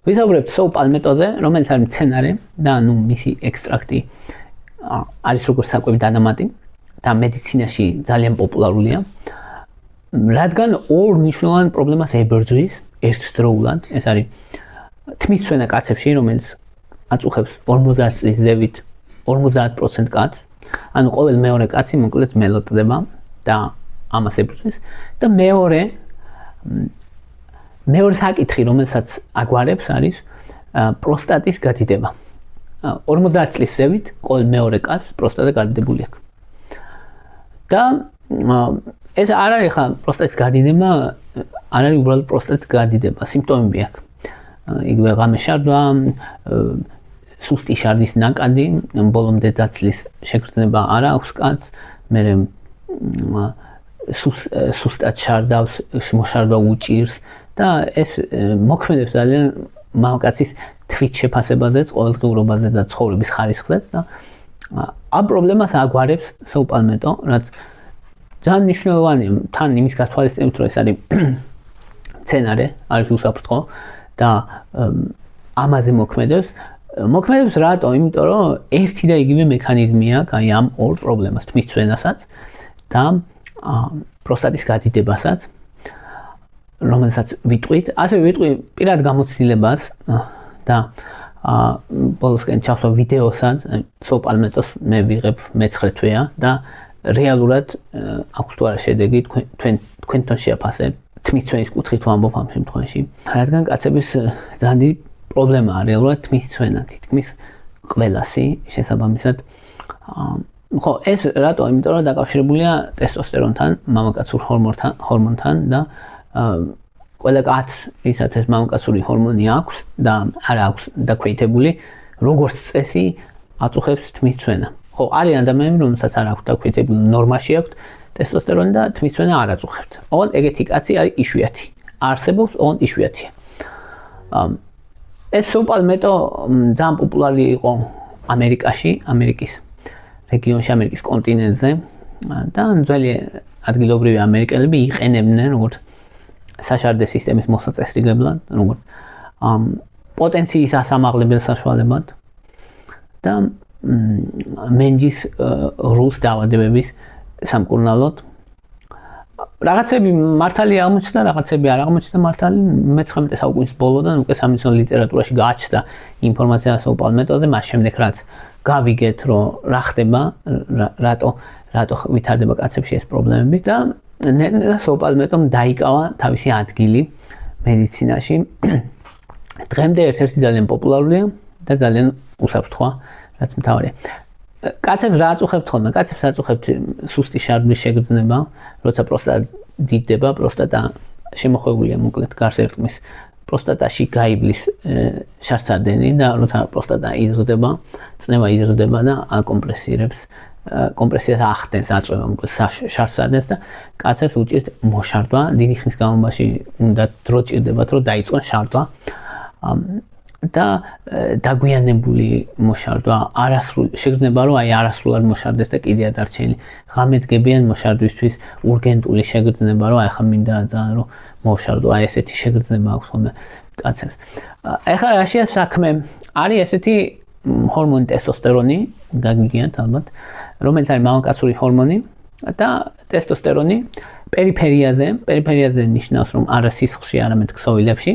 ვისაუბრებთ სოუ პალმეტოზე, რომელიც არის მცენარე და მისი ექსტრაქტი არის როგორც საკვები დანამატი და მედიცინაში ძალიან პოპულარულია. რადგან ორ მნიშვნელოვან პრობლემას ებრძვის ერთდროულად, ეს არის თმისცვენა კაცებში, რომელიც აწუხებს 50 წლის ზევით 50% კაცს, ანუ ყოველ მეორე კაცი მოკლედ მელოტდება და ამას ებრძვის და მეორე საკითხი, რომელსაც აგვარებს არის პროსტატის გადიდება. 50 წლის ზევით ყოველ მეორე კაცს პროსტატა გადიდებული აქვს. და ეს არ არის ხა პროსტატის გადიდება, არ არის უბრალოდ პროსტატის გადიდება, სიმპტომები აქვს. იგივე ღამე შარდვა, სუსტი შარდის ნაკადი, ბოლომდე დაცლის შეგრძნება არ აქვს კაცს, მერე სუსტად შარდავს, მოშარდვა უჭირს და ეს მოქმედებს ძალიან მამაკაცის თვით შეფასებაზეც, ყოველდღიურობაზე და ცხოვრების ხარისხზეც და ამ პრობლემას აგვარებს სოუ პალმეტო, რაც ძალიან მნიშვნელოვანია თან იმის გათვალისწინებით, რომ ეს არის მცენარე, არის უსაფრთხო და ამაზე მოქმედებს. მოქმედებს რატო? იმიტომ რომ ერთი და იგივე მექანიზმი აქვს აი ამ ორ პრობლემას, თმისცვენასაც და პროსტატის გადიდებასაც, რომელსაც ვიტყვით, ასე ვიტყვი პირად გამოცდილებას და ბოლოსკენ ჩავსვა ვიდეოსაც, სოუ პალმეტოს მე ვიღებ მე-9 თვეა და რეალურად აქვს თუ არა შედეგი, თქვენთან შეაფასებ თმისცვენის კუთხით ვამბობ ამ შემთხვევაში, რადგან კაცების ძალიან დიდი პრობლემაა რეალურად თმისცვენა, თითქმის ყველასი შესაბამისად. ხო, ეს რატო? იმიტომ რომ დაკავშირებულია ტესტოსტერონთან, მამაკაცურ ჰორმონთან და ყველა კაცს, ვისაც ეს მამაკაცური ჰორმონი აქვს და არ აქვს დაქვეითებული, როგორც წესი აწუხებს თმისცვენა. ხო, არის ადამიანები, რომელსაც არ აქვს დაქვეითებული, ნორმაში აქვს ტესტოსტერონი და თმისცვენა არ აწუხებთ. ოღონდ ეგეთი კაცი არის იშვიათი. არსებობს, ოღონდ იშვიათია. ეს სოუ პალმეტო ძალიან პოპულარი იყო ამერიკაში, ამერიკის რეგიონში, ამერიკის კონტინენტზე და ძველი ადგილობრივი ამერიკელები იყენებდნენ როგორც საშარდე სისტემის მოსაწესრიგებლად, როგორც პოტენციის ასამაღლებელ საშუალებად და მენჯის ღრუს დაავადებების სამკურნალოდ. რაღაცები მართალი აღმოჩნდა, რაღაცები არ აღმოჩნდა მართალი. მე-19 საუკუნის ბოლოდან უკვე სამეცნიერო ლიტერატურაში გააჩნდა ინფორმაცია სოუ პალმეტოზე, მას შემდეგ რაც გავიგეთ, რომ რა ხდება, რატო ვითარდება კაცებში ეს პრობლემები და სოუ პალმეტომ დაიკავა თავისი ადგილი მედიცინაში. დღემდე ერთ-ერთი ძალიან პოპულარულია და ძალიან უსაფრთხოა, რაც მთავარია. კაცებს რა აწუხებთ ხოლმე? კაცებს აწუხებთ სუსტი შარდვის შეგრძნება, როცა პროსტატა დიდდება, პროსტატა შემოხვეულია მოკლედ გარს ერტყმის პროსტატაში გაიბლის შარდსადენი და როცა პროსტატა იზრდება, წნევა იზრდება და აკომპრესირებს, კომპრესიას ახდენს, აწვევა მოკლედ შარდსადენს და კაცებს უჭირთ მოშარდვა, დიდი ხნის განმავლობაში უნდა დრო ჭირდებათ, რომ დაიწყონ შარდვა. და დაგვიანებული მოშარდვა, შეგრძნება რომ აი არასრულად მოშარდეს და კიდეა დარჩენილი. ღამე დგებიან მოშარდვისთვის ურგენტული შეგრძნება, რომ აი ხა მინდა ძალიან რომ მოშარდო, აი ესეთი შეგრძნება აქვს ხოლმე კაცებს. ეხლა რაშია საქმე? არის ესეთი ჰორმონი ტესტოსტერონი, გაგიგიათ ალბათ, რომელიც არის მამაკაცური ჰორმონი და ტესტოსტერონი პერიფერიაზე ნიშნავს რომ არა სისხლში, არამედ ქსოვილებში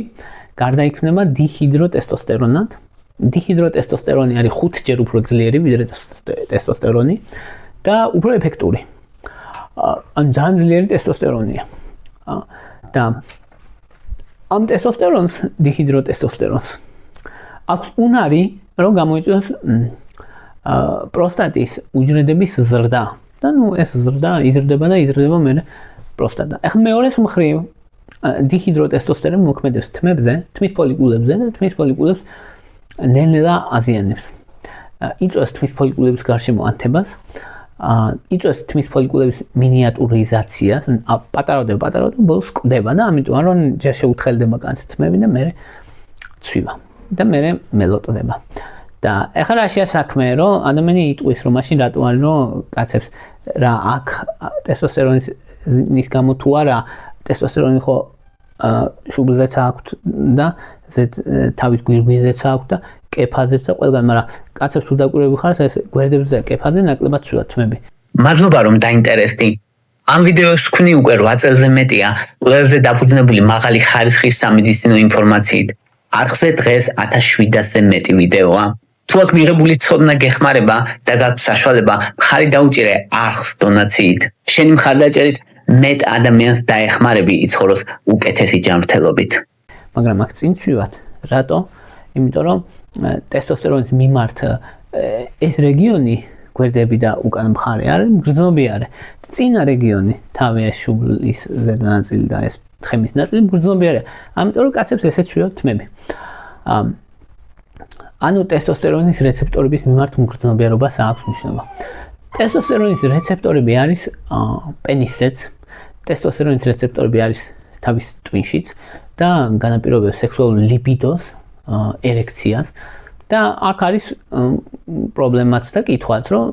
გარდაიქმნება დიჰიდროტესტოსტერონად. დიჰიდროტესტოსტერონი არის 5-ჯერ უფრო ძლიერი ვიდრე ტესტოსტერონი და უფრო ეფექტური. ან ძალიან ძლიერი ტესტოსტერონია. და ამ ტესტოსტერონს, დიჰიდროტესტოსტერონს აქვს უნარი, რომ გამოიწვევს პროსტატის უჯრედების ზრდა. და ეს ზრდა იზრდება მერე პროსტატა. ახლა მეორეს მხრივ დიჰიდროტესტოსტერონი მოქმედებს თმებზე, თმის ფოლიკულებზე და თმის ფოლიკულებს ნელ-ნელა აზიანებს. იწვევს თმის ფოლიკულების გარშემო ანთებას, იწვევს თმის ფოლიკულების მინიატურიზაციას, პატარავდება, ბოლოს კვდება და ამიტომ რომ ჯერ შეუთხელდება კაცს თმები და მერე ცვივა და მერე მელოტდება. და ეხლა რაშია საქმე, რომ ადამიანი იტყვის, რომ მაშინ რატო არის, რომ კაცებს რა აქ ტესტოსტერონის გამო თუ არა ტესტოსტერონი ხო შუბლზეც აქვს და თავის გვირგვინზეც აქვს და კეფაზეც და ყველგან, მაგრამ კაცებს თუ დაკვირვები ხარ, ეს გვერდებზე და კეფაზე ნაკლებად ცუდად თმები. მადლობა რომ დაინტერესდი. ამ ვიდეოს ვქნი უკვე 8 წელზე მეტია კვლევებზე დაფუძნებული მაღალი ხარისხის სამედიცინო ინფორმაციით. არხზე დღეს 1700-ზე მეტი ვიდეოა. თუ აქ მიღებული ცოდნა გეხმარება და გაქვს საშუალება, მხარი დაუჭირე არხს დონაციით. შენი მხარდაჭერით მეტ ადამიანს დაეხმარები იცხოვროს უკეთესი ჯანმრთელობით. მაგრამ აქ წინ ვშივათ. რატო? იმიტომ რომ ტესტოსტერონის მიმართ ეს რეგიონი გვერდები და უკან მხარე არის მგრძნობი არის. წინა რეგიონი, თავი ეს შუბლის ზედა ნაწილი და ეს თხემის ნაწილი მგრძნობი არის. ამიტომ რომ კაცებს ესეც ვშივათ თმები. ანუ ტესტოსტერონის რეცეპტორების მიმართ მგრძნობიარობას აქვს მნიშვნელობა. ტესტოსტერონის რეცეპტორები არის პენისზეც, ტესტოსტერონის რეცეპტორები არის თავის ტვინშიც და განაპირობებს სექსუალურ ლიბიდოს, ერექციას და აქ არის პრობლემაც და კითხვაც, რომ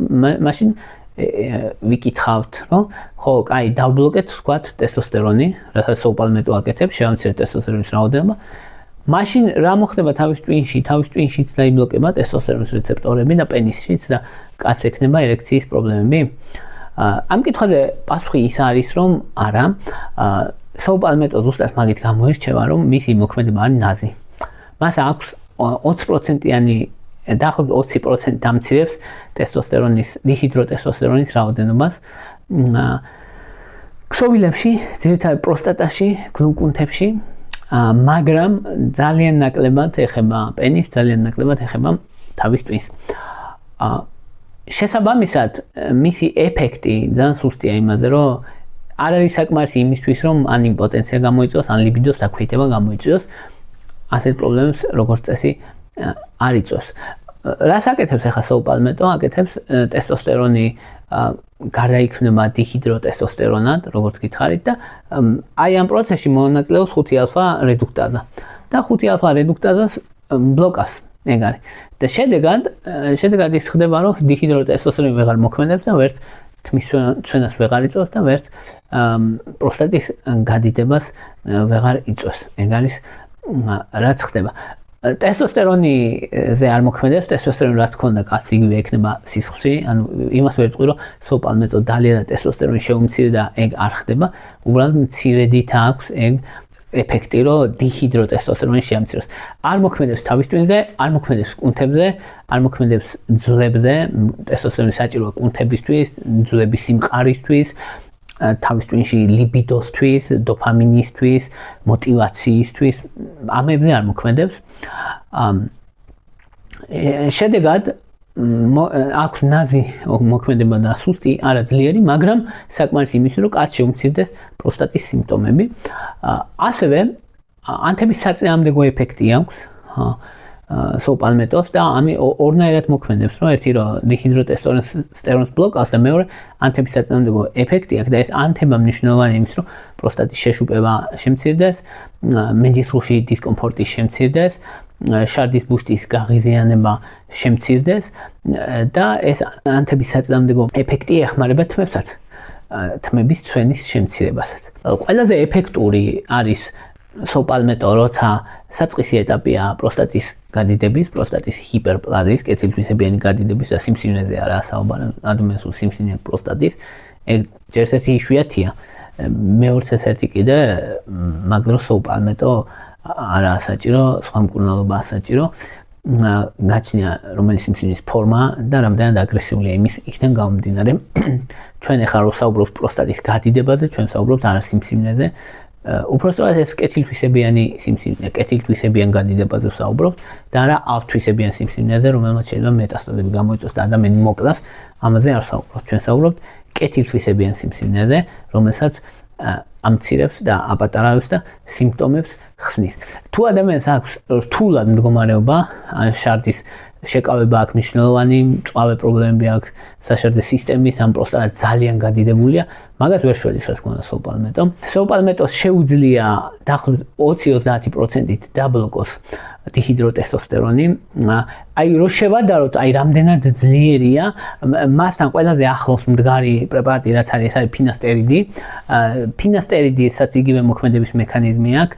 მაშინ ვიკითხავთ, რომ ხო, კაი, დავბლოკეთ თქვათ ტესტოსტერონი, რასაც სოუპალმეტო აკეთებს, შევამცირეთ ტესტოსტერონის რაოდენობა. მაშინ რა მოხდება თავის ტვინშიც დაიბლოკება ტესტოსტერონის რეცეპტორები და პენისშიც და კაცს ექნება ერექციის პრობლემები? ამ კითხვაზე პასუხი ის არის, რომ არა, სოუპალმეტო ზუსტად მაგით გამოირჩევა, რომ მისი მოქმედება არის ნაზი. მას აქვს 20%-იანი დაახლოებით 20% დამცირებს ტესტოსტერონის, დიჰიდროტესტოსტერონის რაოდენობას. ქსოვილებში, ძირითადად პროსტატაში, გლუკუნთებში, მაგრამ ძალიან ნაკლებად ეხება პენისს, ძალიან ნაკლებად ეხება თავის ტვინს. შესაბამისად, მისი ეფექტი ძალიან სუსტია იმაზე, რომ არ არის საკმარისი იმისთვის, რომ ან იმპოტენცია გამოიწვიოს, ან ლიბიდოს დაქვეითება გამოიწვიოს. ასეთ პრობლემებს როგორც წესი არ იწვევს. რას აკეთებს ახლა სოუპალმეტო? აკეთებს ტესტოსტერონი გარდაიქმნება დიჰიდროტესტოსტერონად, როგორც გითხარით და აი ამ პროცესში მონაწილეობს 5-ალფა რედუქტაზა. და 5-ალფა რედუქტაზას ბლოკავს ეგ არის. და შედეგად ის ხდება, რომ დიჰიდროტესტოსტერონი ვეღარ მოქმედებს და ვერც თმის ჩვენას ვეღარ იწვევს და ვერც პროსტატის გადიდებას ვეღარ იწვევს. ეგ არის რაც ხდება. ტესტოსტერონიზე არ მოქმედებს, ტესტოსტერონი რაც ქონდა კაცს იგივე ექნება სისხლში, ანუ იმას ვერ ვიტყვი, რომ სოუპალმეტო დალია და ტესტოსტერონი შეუმცირე და ეგ არ ხდება, უბრალოდ მცირედით აქვს ეგ ეფექტი, რომ დიჰიდროტესტოსტერონი შეამციროს. არ მოქმედებს თავის ტვინზე, არ მოქმედებს კუნთებზე, არ მოქმედებს ძვლებზე, ტესტოსტერონი საჭიროა კუნთებისთვის, ძვლების სიმყარისთვის, თავის ტვინში ლიბიდოსთვის, დოფამინისთვის, მოტივაციისთვის, ამებზე არ მოქმედებს. შედეგად აქვს ნაზი მოქმედება და სუსტი, არა ძლიერი, მაგრამ საკმარისი იმისთვის, რომ კაცს შეუმცირდეს პროსტატის სიმპტომები. ასევე ანთების საწინააღმდეგო ეფექტი აქვს სოუპალმეტოს და ამი ორნაირად მოქმედებს, რომ ერთი რომ დიჰიდროტესტოსტერონს ბლოკავს და მეორე ანთების საწინააღმდეგო ეფექტი აქვს და ეს ანთება მნიშვნელოვანი იმის, რომ პროსტატის შეშუპება შემცირდეს, მენჯისხლში დისკომფორტი შემცირდეს, შარდის ბუშტის გაღიზიანება შემცირდეს და ეს ანთების საწინააღმდეგო ეფექტი ეხმარება თმებსაც, თმების ცვენის შემცირებასაც. ყველაზე ეფექტური არის სოუპალმეტო, როცა საწყისი ეტაპია პროსტატის გადიდების, პროსტატის ჰიპერპლაზიის, კეთილთვისებიანი გადიდების და სიმსივნეზე არა საუბარი, ადამიანს სიმსივნე აქვს პროსტატის, ეგ ჯერ ერთი იშვიათია. მეორეც ერთი კიდე მაგდროს სოუპალმეტო არაა საჭირო, სხვა მკურნალობაა საჭირო, გაჩნია რომელი სიმსივნის ფორმა და რამდენად აგრესიულია იმის იქიდან გამომდინარე. ჩვენ ახლა რო საუბრობთ პროსტატის გადიდებაზე, ჩვენ საუბრობთ არა სიმსივნეზე, უпростоრად ეს კეთილთვისებიანი სიმსივნე, კეთილთვისებიან გადიდებაზე საუბრობთ და არა ავთვისებიან სიმსივნეზე, რომელმაც შეიძლება მეტასტაზები გამოიწვიოს და ადამიანი მოკლას, ამაზე არ საუბრობთ. ჩვენ საუბრობთ კეთილთვისებიან სიმსივნეზე, რომელსაც ამცირებს და აპატარავებს და სიმპტომებს ხსნის. თუ ადამიანს აქვს რთულად მდგომარეობა, შარდის შეკავება აქვს მნიშვნელოვანი, მწვავე პრობლემები აქვს საშარდე სისტემის, ამ პროსტატა ძალიან გადიდებულია, მაგას ვერ შველის რა თქმა უნდა სოუპალმეტო. სოუპალმეტოს შეუძლია დაახლოებით 20-30%-ით დაბლოკოს დიჰიდროტესტოსტერონი. აი რო შევადაროთ, აი რამდენად ძლიერია, მასთან ყველაზე ახლოს მდგარი პრეპარატი რაც არის, ეს არის ფინასტერიდი. ფინასტერიდისაც იგივე მოქმედების მექანიზმი აქვს,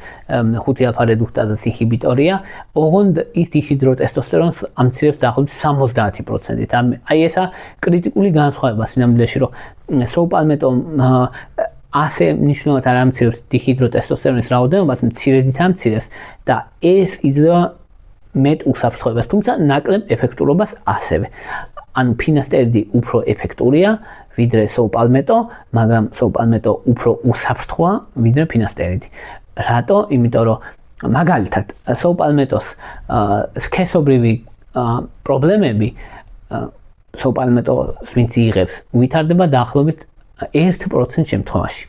5-ალფა რედუქტაზის ინჰიბიტორია. ოღონდ ის დიჰიდროტესტოსტერონს ამცირებს დაახლოებით 70%-ით. აი ესა კრიტიკული განსხვავება სინამდვილეში, რომ სოუპალმეტო ასე მნიშვნელოვნად არ ამცირებს დიჰიდროტესტოსტერონის რაოდენობას, მცირედით ამცირებს და ეს იძლევა მეტ უსაფრთხოებას, თუმცა ნაკლებ ეფექტურობას ასევე. ანუ ფინასტერიდი უფრო ეფექტურია ვიდრე სოუპალმეტო, მაგრამ სოუპალმეტო უფრო უსაფრთხოა ვიდრე ფინასტერიდი. რატო? იმიტომ რომ მაგალითად სოუპალმეტოს სქესობრივი პრობლემები სოუპალმეტოს ვინც იღებს, ვითარდება დაახლოებით 1% შემთხვევაში.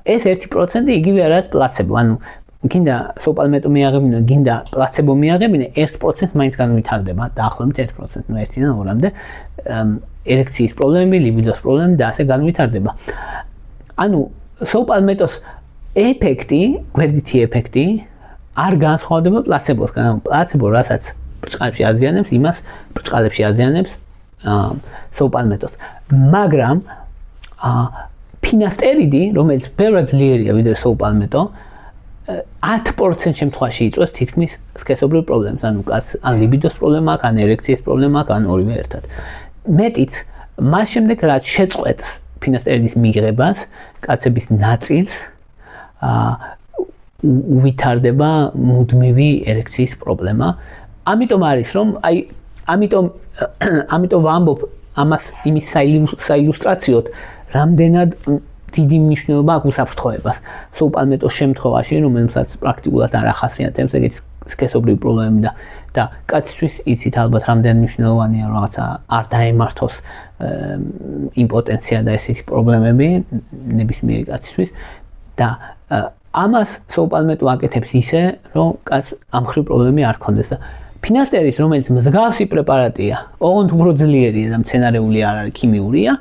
ეს 1% იგივე არის პლაცებო, ანუ გინდა სოუპალმეტო მიაღებინო, გინდა პლაცებო მიაღებინე, 1% მაინც განვითარდება, დაახლოებით 1%, ნუ 1-დან 2-მდე. ერექციის პრობლემები, ლიბიდოს პრობლემები და ასე განვითარდება. ანუ სოუპალმეტოს ეფექტი, გვერდითი ეფექტი არ განსხვავდება პლაცებოსგან. ანუ პლაცებო რასაც ბრჭყალებში აზიანებს, იმას ბრჭყალებში აზიანებს სოუპალმეტოს. მაგრამ ფინასტერიდი, რომელიც ბევრად ძლიერია ვიდრე სოუპალმეტო, 10% შემთხვევაში იწვევს თითქმის სქესობრივ პრობლემებს, ანუ ან ლიბიდოს პრობლემა აქვს, ან ერექციის პრობლემა აქვს, ან ორივე ერთად. მეტიც, მას შემდეგ რაც შეწყვეტს ფინასტერიდის მიღებას, კაცების ნაწილს უვითარდება მუდმივი ერექციის პრობლემა. ამიტომ არის, რომ ამიტომ ვამბობ ამას იმის საილუსტრაციოდ, რამდენად დიდი მნიშვნელობა აქვს უსაფრთხოებას. სოუპალმეტოს შემთხვევაში, რომელსაც პრაქტიკულად არ ახასიათებს ეგეთი სქესობრივი პრობლემები და კაცისთვის იცით ალბათ რამდენ მნიშვნელოვანია რაღაცა არ დაემართოს იმპოტენცია და ესეთი პრობლემები ნებისმიერი კაცისთვის და ამას სოუპალმეტო აკეთებს ისე, რომ კაცს ამ ხრივ პრობლემები არ ქონდეს და ფინასტერის, რომელიც მსგავსი პრეპარატია, ოღონდ უფრო ძლიერია და მცენარეული არ არის, ქიმიურია,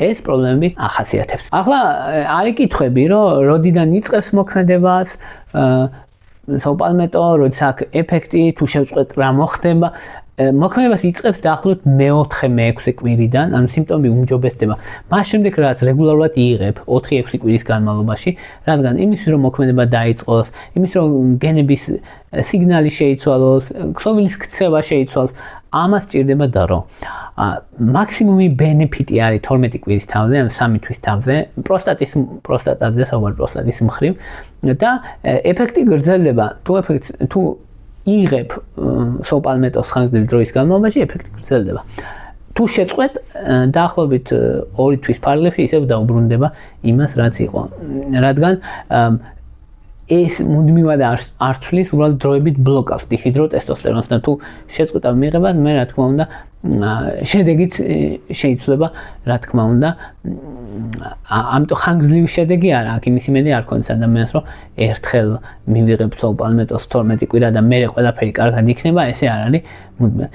ეს პრობლემები ახასიათებს. ახლა არ იკითხები, რომ როდიდან იწყებს მოქმედებას სოუპალმეტო, როდის აქვს ეფექტი, თუ შევწყვეტ რა მოხდება. მოქმედებას იწყებს დაახლოებით მე-4-მე-6 კვირიდან, ანუ სიმპტომები უმჯობესდება. მას შემდეგ რაც რეგულარულად იღებ 4-6 კვირის განმავლობაში, რადგან იმისთვის რომ მოქმედება დაიწყოს, იმის რომ გენების სიგნალი შეიცვალოს, ქსოვილის ქცევა შეიცვალოს, ამას სჭირდება დრო. მაქსიმუმი ბენეფიტი არის 12 კვირის თავზე, ანუ 3 თვის თავზე, პროსტატაზე, საუბარი პროსტატის მხრივ და ეფექტი გრძელდება. თუ იღებ სოუპალმეტოს ხანგრძლივი დროის განმავლობაში, ეფექტი გრძელდება. თუ შეწყვეტ, დაახლოებით 2 თვის ფარგლებში ისევ დაუბრუნდება იმას, რაც იყო. რადგან ეს მუდმივად არ ცვლის, უბრალოდ დროებით ბლოკავს დიჰიდროტესტოსტერონს და თუ შეწყვეტა მიიღება, მე რა თქმა უნდა, შედეგიც შეიცვლება, რა თქმა უნდა. ამიტომ ხანგრძლივი შედეგი არა, აქ იმის იმედი არ ქონდეს ადამიანს, რომ ერთხელ მივიღებ სოუპალმეტოს 12 კვირა და მერე ყველაფერი კარგად იქნება, ესე არ არის მუდმივად.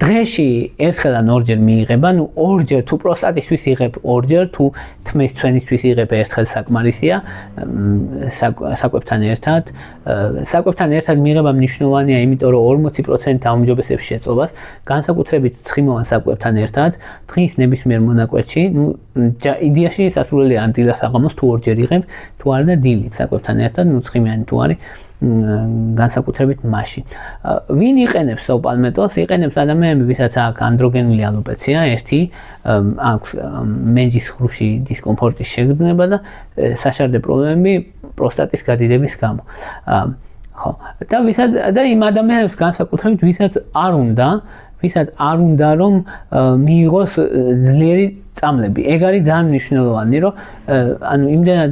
დღეში ერთხელ ან ორჯერ მიიღება, ნუ ორჯერ თუ პროსტატისთვის იღებ ორჯერ, თუ თმის ცვენისთვის იღებ ერთხელ საკმარისია, საკვებთან ერთად. საკვებთან ერთად მიიღება მნიშვნელოვანია, იმიტომ რომ 40% დაუმჯობესებს შეწყობას, განსაკუთრებით ცხიმოვან საკვებთან ერთად, დღის ნებისმიერ მონაკვეთში, ნუ იდეაში სასურველია ან დილასაღამოს თუ ორჯერ იღებ, თუ არა და დილით საკვებთან ერთად, ნუ ცხიმიანი თუ არის განსაკუთრებით მაშინ. ვინ იყენებს სოუპალმეტოს? იყენებს ადამიანები, ვისაც აქვს ანდროგენული ალოპეცია, ერთი აქვს მენჯის ხრუში დისკომფორტის შეგრძნება და საშარდე პრობლემები პროსტატის გადიდების გამო. ხო, და იმ ადამიანებს განსაკუთრებით, ვისაც არ უნდა რომ მიიღოს ძლიერი წამლები. ეგ არის ძალიან მნიშვნელოვანი, რომ ანუ იმდენად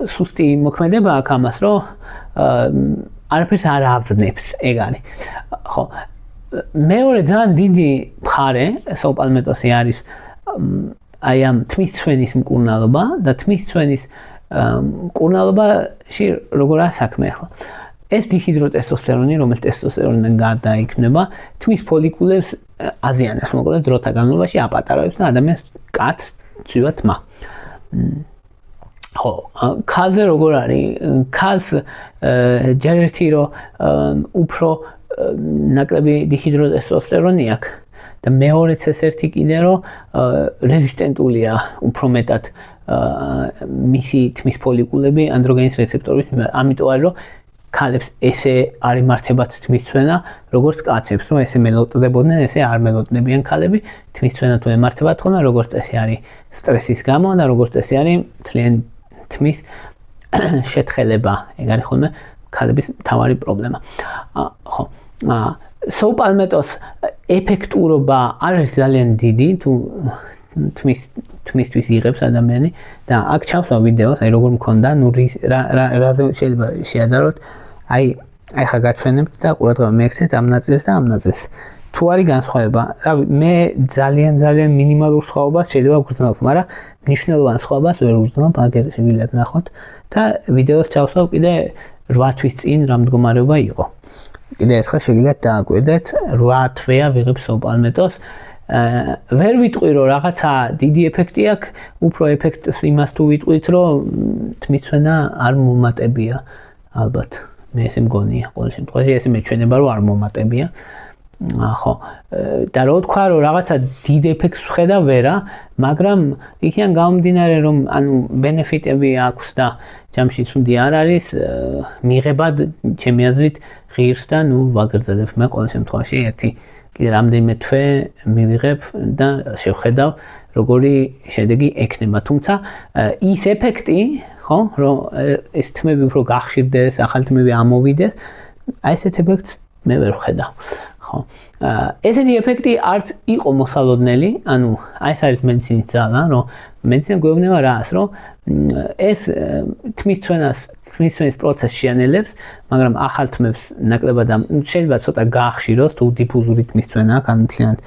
სუსტი მოქმედება აქვს ამას, რომ არაფერს არ ავნებს, ეგ არის. ხო. მეორე ძალიან დიდი მხარე სოუპალმეტოსი არის აი ამ თმის ცვენის მკურნალობა და თმის ცვენის მკურნალობაში როგორაა საქმე ახლა. ეს დიჰიდროტესტოსტერონი, რომელიც ტესტოსტერონიდან გადაიქმნება, თმის ფოლიკულებს აზიანებს, მოკლედ დროთა განმავლობაში აპატარავებს და ადამიანს კაცს ცვივა თმა. ხო, ქალზე როგორ არის? ქალს ჯერ ერთი რომ უფრო ნაკლები დიჰიდროტესტოსტერონი აქვს და მეორეც ეს ერთი კიდე რომ რეზისტენტულია უფრო მეტად მისი თმის ფოლიკულები ანდროგენის რეცეპტორის მიმართ. ამიტომ არის რომ ქალებს ესე არ იმართებათ თმისცვენა, როგორც კაცებს, რომ ესე მელოდინებოდნენ, ესე არ მელოდინებიან ქალები. თმისცვენა თუ ემართებათ ხოლმე, როგორც წესი არის სტრესის გამო და როგორც წესი არის მთლიანი თმის შეთხელება. ეგ არის ხოლმე ქალების მთავარი პრობლემა. ხო. სოუპალმეტოს ეფექტურობა არ არის ძალიან დიდი თუ თმისთვის იღებს ადამიანი და აქ ჩავსვა ვიდეოს, აი როგორ მქონდა, ნუ რა შეიძლება შეადაროთ, აი ხა გაჩვენებთ და ყურადღება მიექცეთ ამ ნაწილს და ამ ნაწილს. თუ არის განსხვავება, რავი, მე ძალიან მინიმალურ სხვაობას შეიძლება ვგრძნობ, მაგრამ მნიშვნელოვან სხვაობას ვერ ვგრძნობ, აგერ შეგიძლიათ ნახოთ და ვიდეოს ჩავსვავ კიდე 8 თვის წინ რა მდგომარეობა იყო. კიდე ერთხელ შეგიძლიათ დააკვირდეთ, 8 თვეა ვიღებ სოუპალმეტოს. ვერ ვიტყვი რომ რაღაცა დიდი ეფექტი აქვს, უფრო ეფექტს იმას თუ ვიტყვით, რომ თმისცვენა არ მომატებია, ალბათ. მე ესე მგონია, ყოველ შემთხვევაში ესე მეჩვენება რომ არ მომატებია. ხო, და რო თქვა რომ რაღაცა დიდ ეფექტს ვხედავ ვერა, მაგრამ იქიდან გამომდინარე რომ ანუ ბენეფიტები აქვს და ჯამში ცუდი არ არის, მიღებად ჩემი აზრით ღირს და ნუ ვაგრძელებ მე ყოველ შემთხვევაში ერთი კიდე რამდენიმე თვე მივიღებ და შევხედავ როგორი შედეგი ექნება. თუმცა ის ეფექტი, ხო, რომ ეს თმები უფრო გახშირდეს, ახალი თმები ამოვიდეს, აი ესეთ ეფექტს მე ვერ ვხედავ. ხო. ესეთი ეფექტი არც იყო მოსალოდნელი, ანუ აი ეს არის მედიცინის ძალა, რომ მედიცინა გვეუბნება რას, რომ ეს თმისცვენის პროცესს შეანელებს, მაგრამ ახალ თმებს ნაკლებად შეიძლება ცოტა გაახშიროს, თუ დიფუზური თმისცვენა აქვს, ან მთლიანად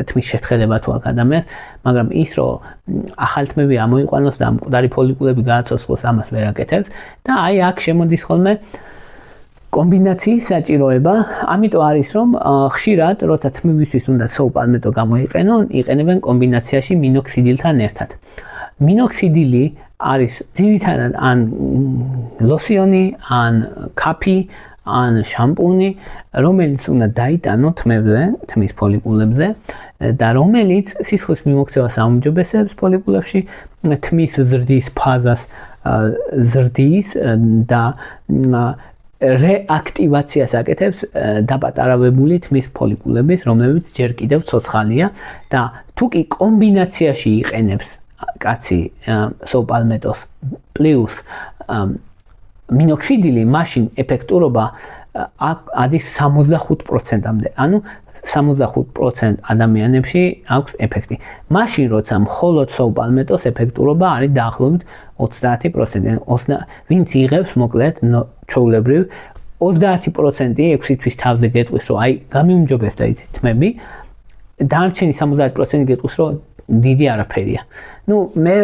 თმის შეთხელება თუ აქვს ადამიანს, მაგრამ ის რომ ახალ თმები ამოიყვანოს და მკვდარი ფოლიკულები გააცოცხლოს, ამას ვერ აკეთებს და აი აქ შემოდის ხოლმე კომბინაციის საჭიროება, ამიტომ არის რომ ხშირად როცა თმებისთვის უნდა სოუპალმეტო გამოიყენონ, იყენებენ კომბინაციაში მინოქსიდილთან ერთად. მინოქსიდილი არის ძირითადად ან ლოსიონი, ან კაფი, ან შამპუნი, რომელიც უნდა დაიტანო თმებზე, თმის ფოლიკულებზე და რომელიც სისხლის მიმოქცევას აუმჯობესებს ფოლიკულებში, თმის ზრდის ფაზას ზრდის და რეაქტივაციას აკეთებს დაპატარავებული თმის ფოლიკულების, რომლებიც ჯერ კიდევ ცოცხალია და თუ კი კომბინაციაში იყენებს კაცი სოუპალმეტოს პლუს მინოქსიდილი, მაშინ ეფექტურობა ადის 65%-მდე. ანუ 65% ადამიანებში აქვს ეფექტი. მაშინ როცა მხოლოდ სოუპალმეტოს ეფექტურობა არის დაახლოებით 30%. ვინც იღებს მოკლედ ჩვეულებრივ 30% 6 თვის თავზე გეტყვის რომ აი გამიუმჯობესდა იცი თმები, დანარჩენი 70% გეტყვის რომ დიდი არაფერია. ნუ მე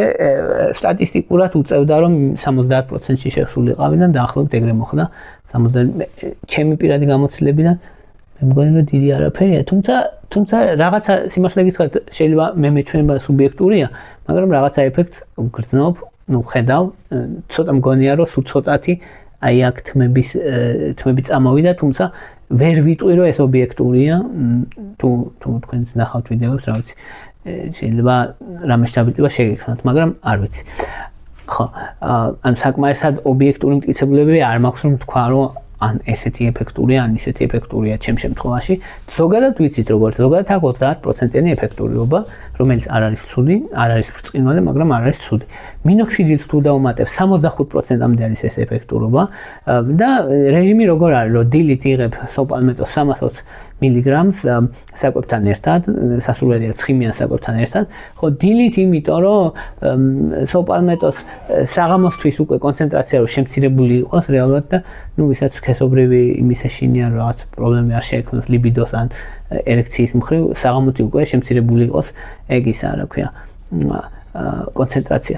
სტატისტიკურად უწევდა რომ 70%-ში შესულიყავი და დაახლოებით ეგრე მოხდა 70. ჩემი პირადი გამოცდილებიდან მე მგონი რომ დიდი არაფერია, თუმცა რაღაცა სიმართლე გითხრათ შეიძლება მე მეჩვენება სუბიექტურია, მაგრამ რაღაცა ეფექტს ვგრძნობ, ნუ ხედავ, ცოტა მგონია რომ სულ ცოტათი აი აქ თმები წამოვიდა, თუმცა ვერ ვიტყვი რომ ეს ობიექტურია, თუ თქვენც ნახავთ ვიდეოს, რა ვიცი, შეიძლება რამე შთაბილდება შეგექმნათ, მაგრამ არ ვიცი. ხო, ან საკმარისად ობიექტური მტკიცებულებები არ მაქვს რომ თქვა რომ ან ესეთი ეფექტურია, ან ისეთი ეფექტურია ჩემ შემთხვევაში. ზოგადად ვიცით როგორც ზოგადად აქვს 30%-იანი ეფექტურობა, რომელიც არ არის ცუდი, არ არის ბრწყინვალე, მაგრამ არ არის ცუდი. მინოქსიდილს თუ დაუმატებს 65%-მდე არის ეს ეფექტურობა და რეჟიმი როგორ არის, რომ დილით იღებ სოუპალმეტოს 320 მილიგრამს საკვებთან ერთად, სასურველია ცხიმიან საკვებთან ერთად, ხო დილით იმიტომ რომ სოუპალმეტოს საღამოსთვის უკვე კონცენტრაცია რომ შემცირებული იყოს რეალურად და ნუ ვისაც სქესობრივი იმის ეშინია რაღაც პრობლემები არ შეექმნას ლიბიდოს ან ერექციის მხრივ, საღამოთი უკვე შემცირებული იყოს ეგ ისა რა ქვია კონცენტრაცია.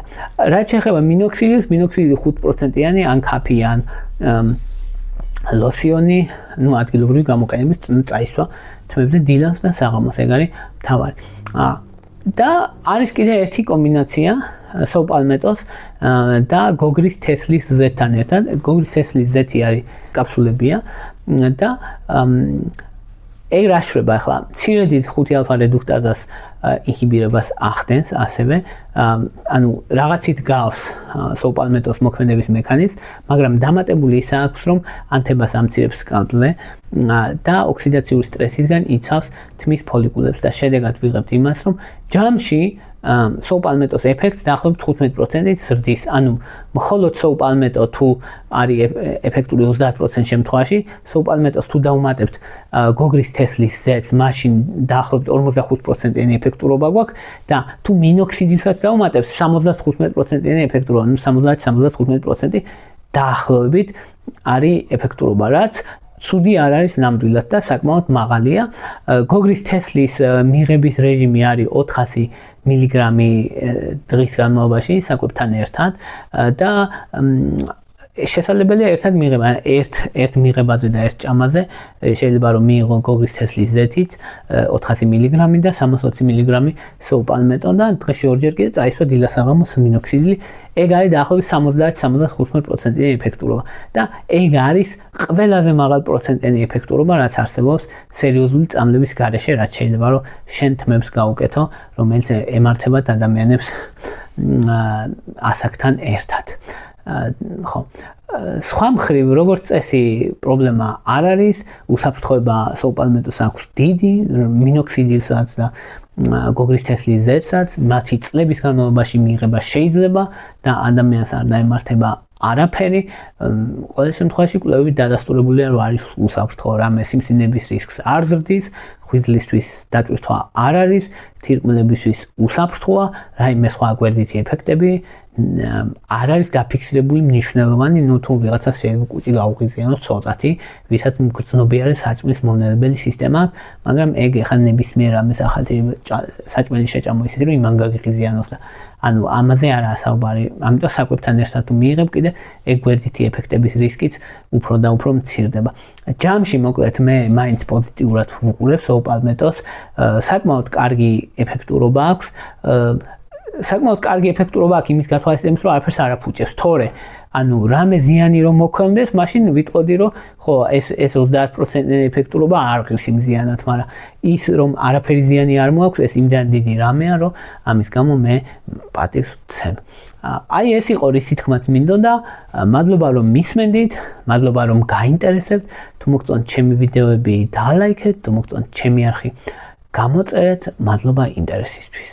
რაც შეეხება მინოქსიდილს, მინოქსიდილი 5%-იანი ან კაფი ან ლოსიონი, ნუ ადგილობრივი გამოყენების წაისვა თმებზე დილას და საღამოს, ეგ არის მთავარი. და არის კიდე ერთი კომბინაცია, სოუპალმეტოს და გოგრის თესლის Z-თან ერთად. გოგრის თესლის Z-ი არის კაფსულებია და ეგ რა შვება ახლა მცირედით 5 ალფა რედუქტაზას ინჰიბირებას ახდენს ასევე ანუ რაღაცით გავს სოუპალმეტოს მოქმედების მექანიზმს, მაგრამ დამატებული ის აქვს რომ ანთებას ამცირებს სკალპზე და ოქსიდაციური სტრესისგან იცავს თმის ფოლიკულებს და შედეგად ვიღებთ იმას რომ ჯამში სოუპალმეტოს ეფექტს დაახლოებით 15%-ით ზრდის. ანუ მხოლოდ სოუპალმეტო თუ არის ეფექტური 30% შემთხვევაში, სოუპალმეტოს თუ დავუმატებთ გოგრის თესლის Z-ს, მაშინ დაახლოებით 45%-იანი ეფექტურობა გვაქვს და თუ მინოქსიდილსაც დავუმატებთ 75%-იანი ეფექტურობა, ანუ 70-75% დაახლოებით არის ეფექტურობა, რაც ცუდი არ არის ნამდვილად და საკმაოდ მაღალია. გოგრის თესლის მიღების რეჟიმი არის 400 მილიგრამი დღის განმავლობაში საკვებთან ერთად და შესაძლებელია ერთად მიღება, ერთ მიღებაზე და ერთ ჭამაზე შეიძლება რომ მიიღო გოგრის თესლის Z-ით 400 მილიგრამი და 320 მილიგრამი სოუპალმეტო და დღეში ორჯერ კიდე წაისვა დილასაღამოს მინოქსიდილი. ეგ არის დაახლოებით 70-75%-იანი ეფექტურობა და ეგ არის ყველაზე მაღალ პროცენტიანი ეფექტურობა, რაც არსებობს სერიოზული წამლების გარეშე, რაც შეიძლება რომ შენ თმებს გაუკეთო, რომელიც ემართებათ ადამიანებს ასაკთან ერთად. ხო სხვა მხრივ როგორც წესი პრობლემა არ არის, უსაფრთხოება სოუპალმეტოს აქვს დიდი, მინოქსიდილსაც და გოგრის თესლის Z-საც, მათი წლების განმავლობაში მიიღება შეიძლება და ადამიანს არ დაემართება არაფერი. ყოველ შემთხვევაში კვლევებით დადასტურებულია რომ არის უსაფრთხო, რამე სიმსივნების რისკს არ ზრდის, ღვიძლისთვის დატვირთვა არ არის, თირკმლებისთვის უსაფრთხოა, რაიმე სხვა გვერდითი ეფექტები არ არის დაფიქსირებული მნიშვნელოვანი, ნუ თუ ვიღაცას შეიძლება კუჭი გაუღიზიანოს ცოტათი, ვისაც მგრძნობიარე საჭმლის მომნელებელი სისტემა, მაგრამ ეგ ახლა ნებისმიერ ამას ახალ საჭმელი შეჭამო ისე რომ იმან გაგიღიზიანოს და ანუ ამაზე არაა საუბარი, ამიტომ საკვებთან ერთად თუ მიიღებ კიდე ეგ გვერდითი ეფექტების რისკიც უფრო და უფრო მცირდება. ჯამში მოკლედ მე მაინც პოზიტიურად ვუყურებ სოუპალმეტოს, საკმაოდ კარგი ეფექტურობა აქვს. საკმაოდ კარგი ეფექტურობა აქვს იმის გათვალისწინებით, რომ არაფერს არ აფუჭებს. თორე ანუ რამე ზიანი რომ მოქონდეს, მაშინ ვიტყოდი რომ ხო ეს 30%-იანი ეფექტურობა არ ღირს იმ ზიანად, მაგრამ ის რომ არაფერი ზიანი არ მოაქვს, ეს იმდან დიდი რამეა, რომ ამის გამო მე პატივს ვცემ. აი ეს იყო რისი თქმაც მინდოდა. მადლობა რომ მისმენდით, მადლობა რომ გაინტერესებთ. თუ მოგწონთ ჩემი ვიდეოები, დალაიქეთ, თუ მოგწონთ ჩემი არხი, გამოწერეთ. მადლობა ინტერესისთვის.